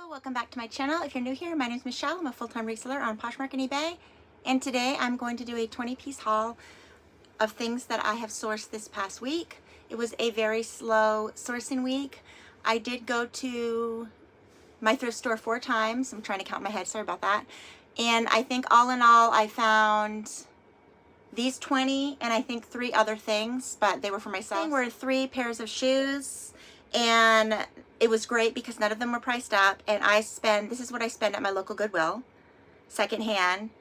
Welcome back to my channel. If you're new here, my name is Michelle. I'm a full-time reseller on Poshmark and eBay. And today I'm going to do a 20-piece haul of things that I have sourced this past week. It was a very slow sourcing week. I did go to my thrift store 4 times. I'm trying to count my head, sorry about that. And I think all in all, I found these 20 and I think 3 other things, but they were for myself. They were 3 pairs of shoes, and it was great because none of them were priced up. And this is what I spend at my local Goodwill, secondhand.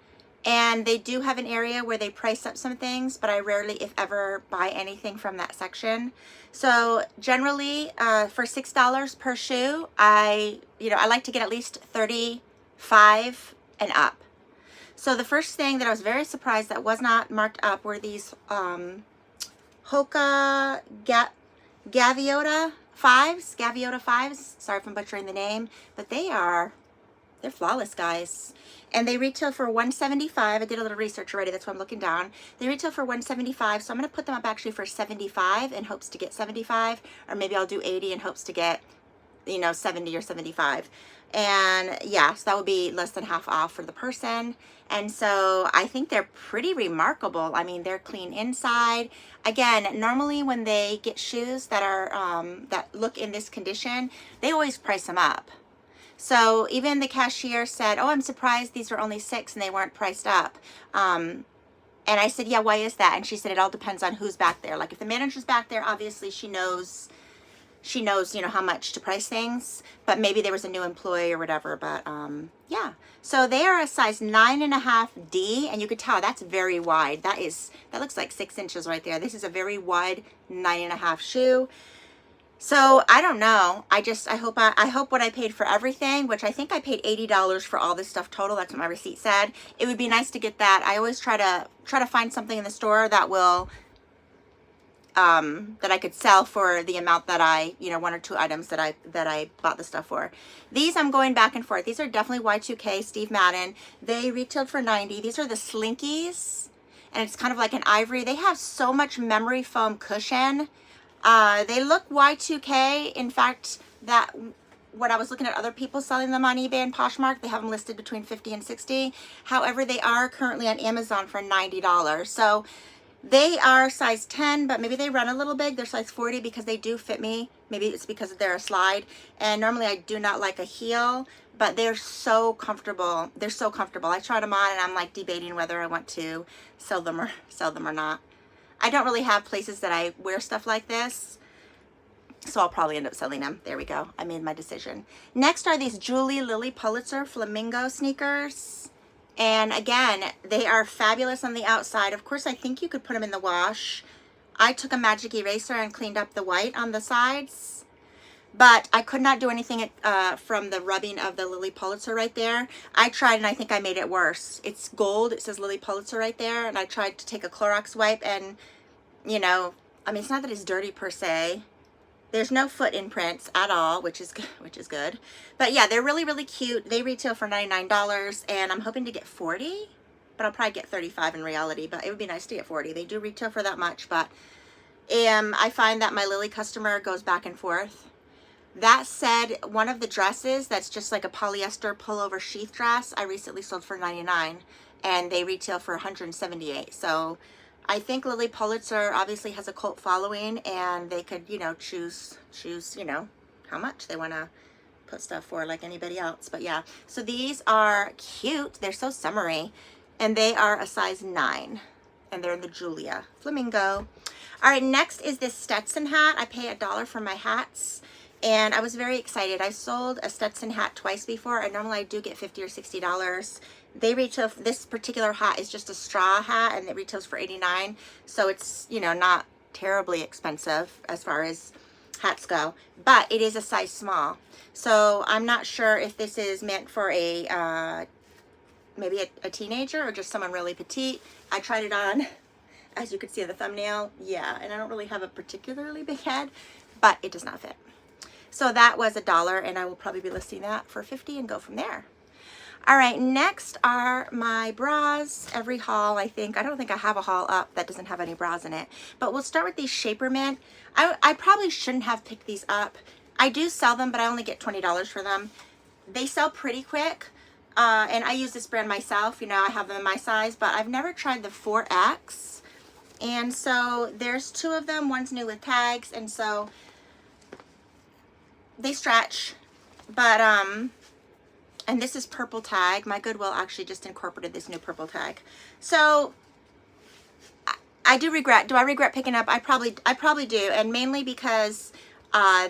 And they do have an area where they price up some things, but I rarely, if ever, buy anything from that section. So generally, for $6 per shoe, I like to get at least 35 and up. So the first thing that I was very surprised that was not marked up were these Hoka Gaviota 5s. Sorry if I'm butchering the name, but they're flawless, guys. And they retail for $175. I did a little research already, that's why I'm looking down. They retail for $175, so I'm going to put them up actually for $75 in hopes to get $75, or maybe I'll do $80 in hopes to get, $70 or $75. And yeah, so that would be less than half off for the person. And so I think they're pretty remarkable. I mean, they're clean inside. Again, normally when they get shoes that are that look in this condition, they always price them up. So even the cashier said, "Oh, I'm surprised these are only 6 and they weren't priced up." And I said, "Yeah, why is that?" And she said, "It all depends on who's back there. Like if the manager's back there, obviously she knows, how much to price things, but maybe there was a new employee or whatever." But yeah, so they are a size 9.5D, and you could tell that's very wide. That looks like 6 inches right there. This is a very wide 9.5 shoe. So I don't know. I hope what I paid for everything, which I think I paid $80 for all this stuff total. That's what my receipt said. It would be nice to get that. I always try to find something in the store that will that I could sell for the amount that I, 1 or 2 items that I bought the stuff for. These I'm going back and forth. These are definitely Y2K, Steve Madden. They retailed for $90. These are the Slinkies, and it's kind of like an ivory. They have so much memory foam cushion. They look Y2K. In fact, when I was looking at other people selling them on eBay and Poshmark, they have them listed between $50 and $60. However, they are currently on Amazon for $90. So they are size 10, but maybe they run a little big. They're size 40 because they do fit me. Maybe it's because they're a slide. And normally I do not like a heel, but they're so comfortable. They're so comfortable. I tried them on and I'm like debating whether I want to sell them or not. I don't really have places that I wear stuff like this, so I'll probably end up selling them. There we go. I made my decision. Next are these Lilly Pulitzer Flamingo sneakers. And again, they are fabulous on the outside. Of course, I think you could put them in the wash. I took a magic eraser and cleaned up the white on the sides, but I could not do anything from the rubbing of the Lilly Pulitzer right there. I tried and I think I made it worse. It's gold. It says Lilly Pulitzer right there. And I tried to take a Clorox wipe and, I mean, it's not that it's dirty per se. There's no foot imprints at all, which is good. But yeah, they're really, really cute. They retail for $99 and I'm hoping to get 40, but I'll probably get 35 in reality, but it would be nice to get 40. They do retail for that much, but I find that my Lilly customer goes back and forth. That said, one of the dresses that's just like a polyester pullover sheath dress, I recently sold for $99 and they retail for $178. So I think Lilly Pulitzer obviously has a cult following, and they could, choose, how much they want to put stuff for like anybody else. But yeah, so these are cute. They're so summery, and they are a size 9, and they're in the Julia Flamingo. All right, next is this Stetson hat. I pay $1 for my hats, and I was very excited. I sold a Stetson hat twice before, and normally I do get $50 or $60. They retail, this particular hat is just a straw hat, and it retails for $89. So it's, not terribly expensive as far as hats go, but it is a size small. So I'm not sure if this is meant for maybe a teenager or just someone really petite. I tried it on, as you could see in the thumbnail. Yeah, and I don't really have a particularly big head, but it does not fit. So that was $1, and I will probably be listing that for $50 and go from there. All right, next are my bras. Every haul, I don't think I have a haul up that doesn't have any bras in it. But we'll start with these Shaper Mint. I probably shouldn't have picked these up. I do sell them, but I only get $20 for them. they sell pretty quick. And I use this brand myself, you know, I have them in my size, but I've never tried the 4X. And so there's 2 of them, one's new with tags, and so they stretch. But, and this is purple tag. My Goodwill actually just incorporated this new purple tag. So I do regret, do I regret picking up? I probably do, and mainly because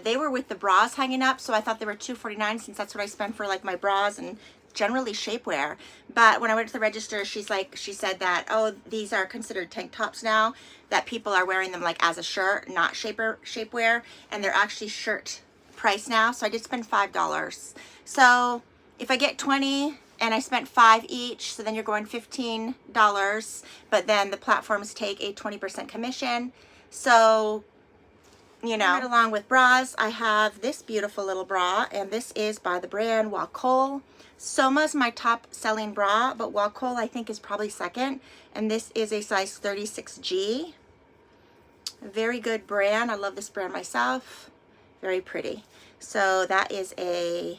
they were with the bras hanging up, so I thought they were $2.49 since that's what I spend for like my bras and generally shapewear. But when I went to the register, she said that, oh, these are considered tank tops now, that people are wearing them like as a shirt, not shapewear, and they're actually shirt price now. So I did spend $5. So if I get 20 and I spent 5 each, so then you're going $15, but then the platforms take a 20% commission. So, you know, right along with bras, I have this beautiful little bra, and this is by the brand Walnut. Soma's my top selling bra, but Walnut I think is probably second, and this is a size 36G. Very good brand. I love this brand myself. Very pretty. So that is a,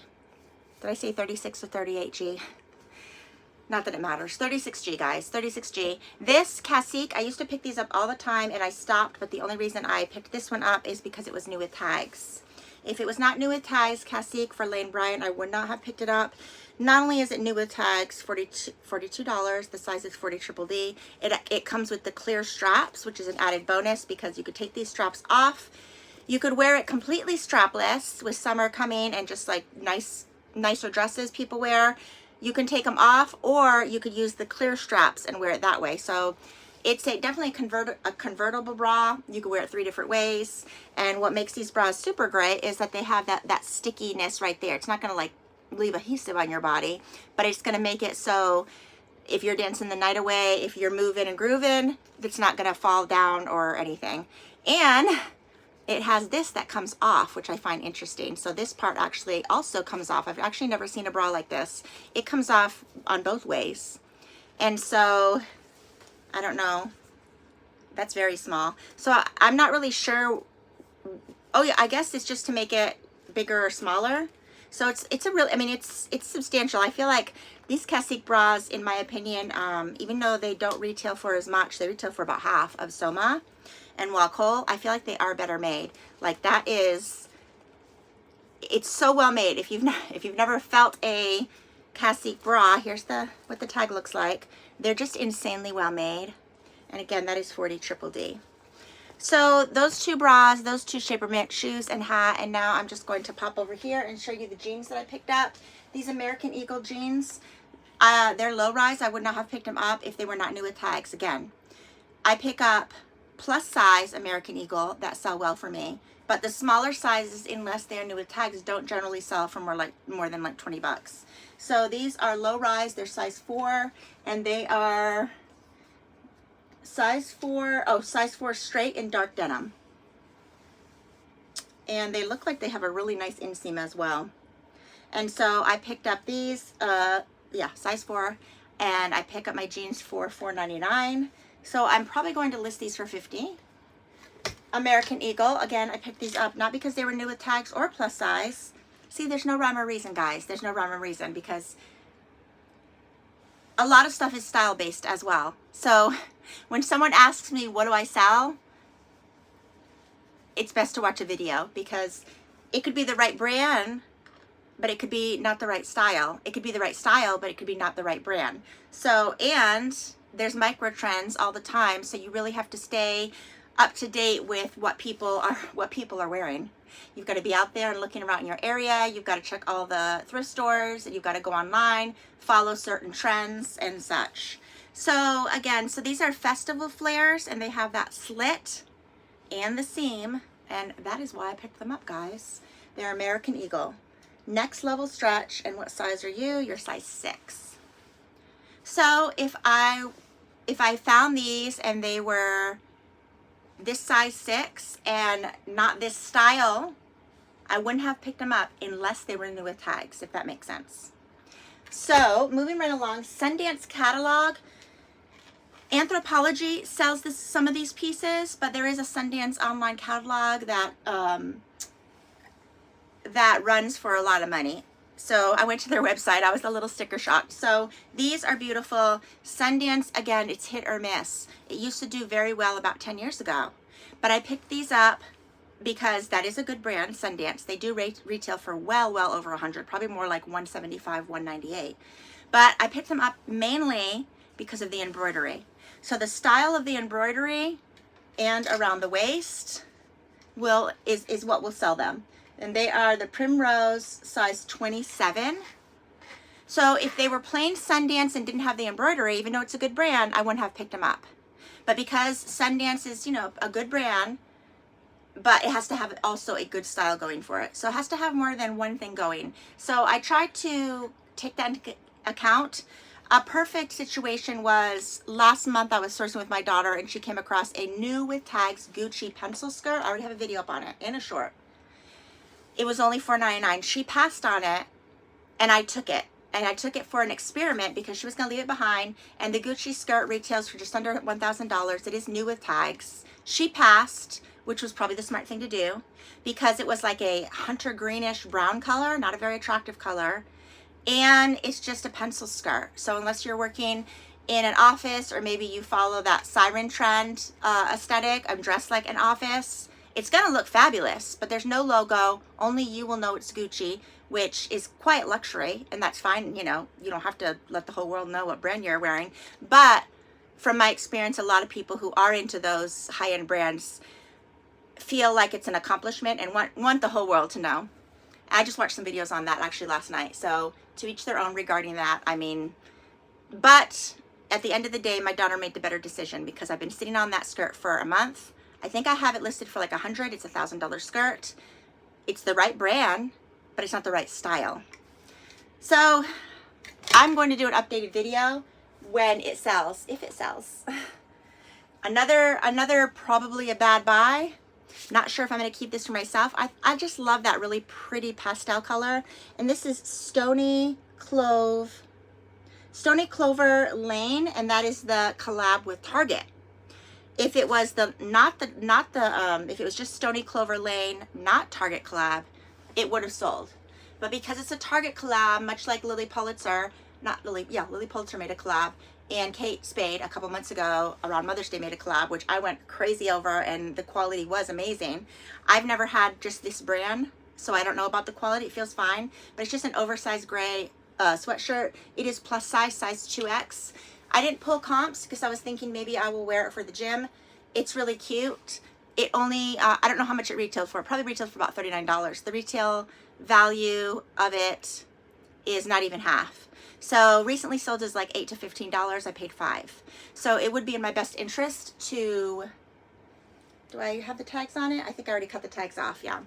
did I say 36 or 38G? Not that it matters. 36G, guys. 36G. This Cacique, I used to pick these up all the time, and I stopped, but the only reason I picked this one up is because it was new with tags. If it was not new with tags, Cacique for Lane Bryant, I would not have picked it up. Not only is it new with tags, $42, the size is 40 triple D. It comes with the clear straps, which is an added bonus because you could take these straps off. You could wear it completely strapless with summer coming and just like nicer dresses people wear. You can take them off, or you could use the clear straps and wear it that way. So it's definitely a convertible bra. You can wear it 3 different ways. And what makes these bras super great is that they have that stickiness right there. It's not going to like leave adhesive on your body, but it's going to make it so if you're dancing the night away, if you're moving and grooving, it's not going to fall down or anything. And it has this that comes off, which I find interesting. So this part actually also comes off. I've actually never seen a bra like this. It comes off on both ways. And so, I don't know. That's very small. So I'm not really sure. Oh yeah, I guess it's just to make it bigger or smaller. So it's a real, I mean, it's substantial. I feel like these Cacique bras, in my opinion, even though they don't retail for as much, they retail for about half of Soma and Walnut. I feel like they are better made. Like that is, it's so well made. If you've never felt a Cacique bra, here's what the tag looks like. They're just insanely well made. And again, that is 40 triple D. So those 2 bras, those 2 Shaper Mint shoes and hat, and now I'm just going to pop over here and show you the jeans that I picked up. These American Eagle jeans, they're low rise. I would not have picked them up if they were not new with tags. Again, I pick up plus size American Eagle that sell well for me, but the smaller sizes, unless they're new with tags, don't generally sell for more than like 20 bucks. So these are low rise. They're size 4, and they are size 4 straight in dark denim. And they look like they have a really nice inseam as well. And so I picked up these, yeah, size 4, and I pick up my jeans for $4.99. So I'm probably going to list these for $50. American Eagle, again, I picked these up not because they were new with tags or plus size. See, there's no rhyme or reason, guys. There's no rhyme or reason because a lot of stuff is style based as well. So when someone asks me, what do I sell? It's best to watch a video because it could be the right brand, but it could be not the right style. It could be the right style, but it could be not the right brand. So, and there's micro trends all the time. So you really have to stay up to date with what people are wearing. You've got to be out there and looking around in your area. You've got to check all the thrift stores, and you've got to go online, follow certain trends and such. So again, so these are festival flares, and they have that slit and the seam, and that is why I picked them up, guys. They're American Eagle. Next level stretch, and what size are you? You're size 6. So if I found these and they were this size 6 and not this style, I wouldn't have picked them up unless they were new with tags, if that makes sense. So moving right along, Sundance catalog. Anthropologie sells some of these pieces, but there is a Sundance online catalog that that runs for a lot of money. So I went to their website. I was a little sticker shocked. So these are beautiful. Sundance, again, it's hit or miss. It used to do very well about 10 years ago. But I picked these up because that is a good brand, Sundance. They do retail for well over 100, probably more like 175, 198. But I picked them up mainly because of the embroidery. So the style of the embroidery and around the waist is what will sell them. And they are the Primrose size 27. So if they were plain Sundance and didn't have the embroidery, even though it's a good brand, I wouldn't have picked them up. But because Sundance is, you know, a good brand, but it has to have also a good style going for it. So it has to have more than one thing going. So I tried to take that into account. A perfect situation was last month I was sourcing with my daughter and she came across a new with tags Gucci pencil skirt. I already have a video up on it in a short. It was only $4.99. She passed on it and I took it. And I took it for an experiment because she was going to leave it behind. And the Gucci skirt retails for just under $1,000. It is new with tags. She passed, which was probably the smart thing to do because it was like a hunter greenish brown color, not a very attractive color. And it's just a pencil skirt. So unless you're working in an office or maybe you follow that siren trend aesthetic, I'm dressed like an office, it's going to look fabulous, but there's no logo. Only you will know it's Gucci, which is quite luxury, and that's fine. You know, you don't have to let the whole world know what brand you're wearing. But from my experience, a lot of people who are into those high-end brands feel like it's an accomplishment and want the whole world to know. I just watched some videos on that actually last night. So to each their own regarding that. I mean, but at the end of the day, my daughter made the better decision because I've been sitting on that skirt for a month. I think I have it listed for like $100. It's a $1,000 skirt. It's the right brand, but it's not the right style. So I'm going to do an updated video when it sells, if it sells. Another probably a bad buy. Not sure if I'm going to keep this for myself. I just love that really pretty pastel color. And this is Stony Clover Lane, and that is the collab with Target. If it was if it was just Stony Clover Lane, not Target collab, it would have sold. But because it's a Target collab, much like Lilly Pulitzer, Lilly Pulitzer made a collab, and Kate Spade a couple months ago around Mother's Day made a collab, which I went crazy over, and the quality was amazing. I've never had just this brand, so I don't know about the quality. It feels fine, but it's just an oversized gray sweatshirt. It is plus size 2X. I didn't pull comps because I was thinking maybe I will wear it for the gym. It's really cute. It only, I don't know how much it retailed for. It probably retailed for about $39. The retail value of it is not even half. So recently sold is like $8 to $15. I paid $5. So it would be in my best interest to, do I have the tags on it? I think I already cut the tags off, yeah.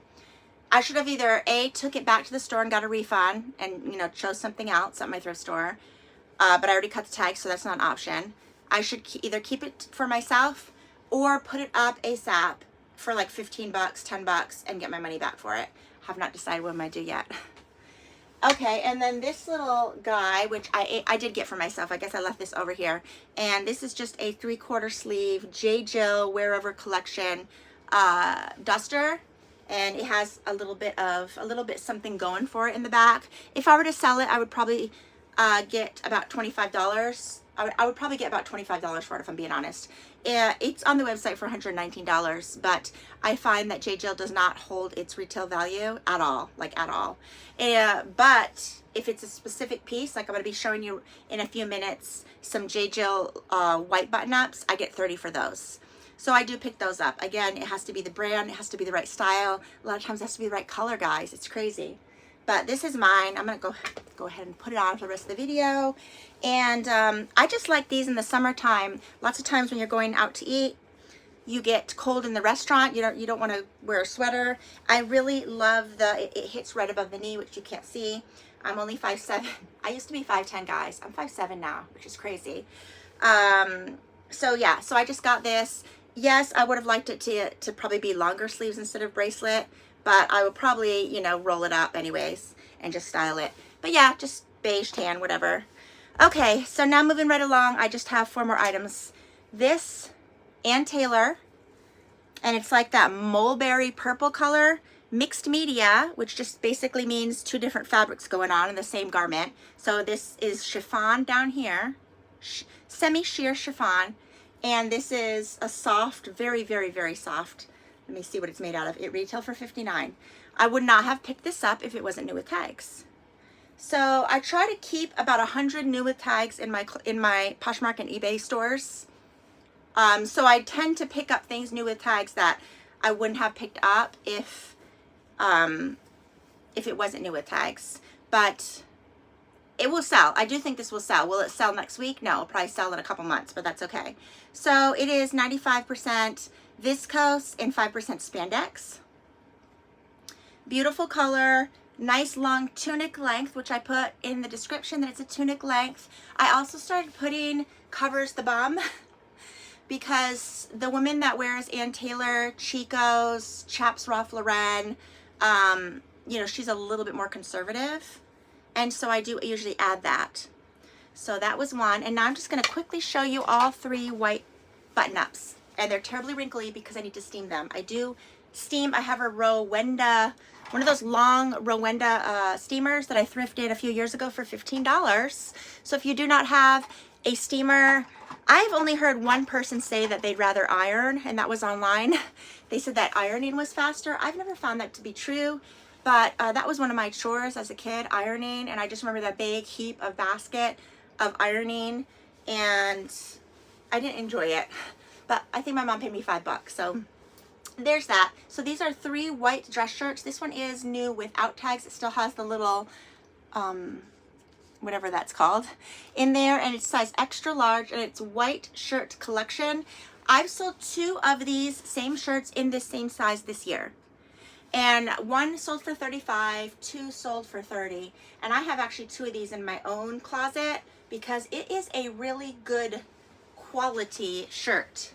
I should have either took it back to the store and got a refund and, you know, chose something else at my thrift store. But I already cut the tags, so that's not an option. I should either keep it for myself or put it up ASAP for like 15 bucks, 10 bucks, and get my money back for it. Have not decided what I'm gonna do yet. Okay, and then this little guy, which I did get for myself. I guess I left this over here. And this is just a 3/4 sleeve J. Jill Wherever Collection duster. And it has a little bit something going for it in the back. If I were to sell it, I would probably get about $25. I would probably get about $25 for it, if I'm being honest. It's on the website for $119, but I find that J. Jill does not hold its retail value at all, like at all. But if it's a specific piece, like I'm going to be showing you in a few minutes, some J. Jill white button-ups, I get 30 for those. So I do pick those up. Again, it has to be the brand, it has to be the right style. A lot of times it has to be the right color, guys. It's crazy. But this is mine. I'm going to go ahead and put it on for the rest of the video. And I just like these in the summertime. Lots of times when you're going out to eat, you get cold in the restaurant. You don't want to wear a sweater. I really love it hits right above the knee, which you can't see. I'm only 5'7". I used to be 5'10", guys. I'm 5'7" now, which is crazy. So yeah, so I just got this. Yes, I would have liked it to probably be longer sleeves instead of bracelet, but I would probably, you know, roll it up anyways and just style it. But yeah, just beige, tan, whatever. Okay, so now moving right along, I just have 4 more items. This Ann Taylor, and it's like that mulberry purple color. mixed media, which just basically means two different fabrics going on in the same garment. So this is chiffon down here, semi-sheer chiffon, and this is a soft, very, very, very soft. Let me see what it's made out of. It retailed for $59. I would not have picked this up if it wasn't new with tags. So I try to keep about 100 new with tags in my Poshmark and eBay stores. So I tend to pick up things new with tags that I wouldn't have picked up if it wasn't new with tags. But it will sell. I do think this will sell. Will it sell next week? No, it'll probably sell in a couple months, but that's okay. So it is 95% viscose and 5% spandex. Beautiful color. Nice long tunic length, which I put in the description that it's a tunic length. I also started putting covers the bum because the woman that wears Ann Taylor, Chico's, Chaps Ralph Lauren, you know, she's a little bit more conservative. And so I do usually add that. So that was one. And now I'm just going to quickly show you all three white button-ups. And they're terribly wrinkly because I need to steam them. I do steam. I have a Rowenda, one of those long Rowenda steamers that I thrifted a few years ago for $15. So if you do not have a steamer, I've only heard one person say that they'd rather iron, and that was online. They said that ironing was faster. I've never found that to be true, but that was one of my chores as a kid, ironing, and I just remember that big heap of basket of ironing, and I didn't enjoy it, but I think my mom paid me $5, so there's that. So these are three white dress shirts. This one is new without tags. It still has the little whatever that's called in there, and it's size extra large, and it's white shirt collection. I've sold 2 of these same shirts in this same size this year, and 1 sold for $35, 2 sold for $30, and I have actually 2 of these in my own closet because it is a really good quality shirt.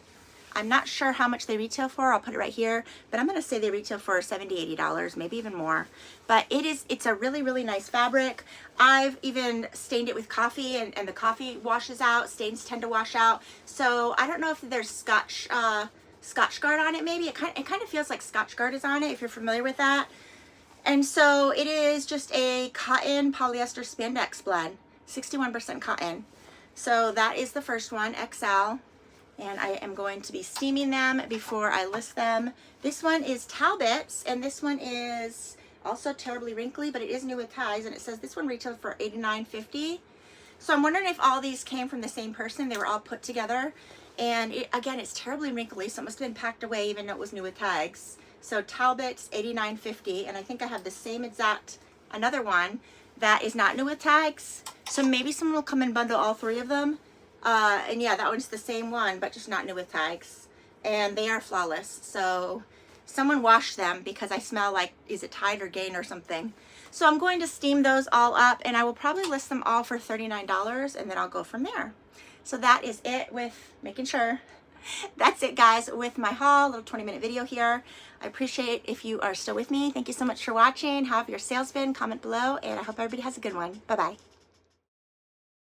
I'm not sure how much they retail for. I'll put it right here, but I'm going to say they retail for $70, $80, maybe even more. But it's a really, really nice fabric. I've even stained it with coffee, and the coffee washes out. Stains tend to wash out. So I don't know if there's Scotch Guard on it. Maybe it kind of feels like Scotch Guard is on it, if you're familiar with that. And so it is just a cotton polyester spandex blend, 61% cotton. So that is the first one, XL. And I am going to be steaming them before I list them. This one is Talbots, and this one is also terribly wrinkly, but it is new with tags, and it says this one retailed for $89.50. So I'm wondering if all these came from the same person. They were all put together, and again, it's terribly wrinkly, so it must have been packed away even though it was new with tags. So Talbots, $89.50, and I think I have the same exact, another one that is not new with tags. So maybe someone will come and bundle all 3 of them. And yeah, that one's the same one, but just not new with tags. And they are flawless. So someone washed them because I smell like, is it Tide or Gain or something? So I'm going to steam those all up, and I will probably list them all for $39, and then I'll go from there. So that is it with making sure. That's it, guys, with my haul, little 20-minute video here. I appreciate if you are still with me. Thank you so much for watching. How have your sales been? Comment below, and I hope everybody has a good one. Bye-bye.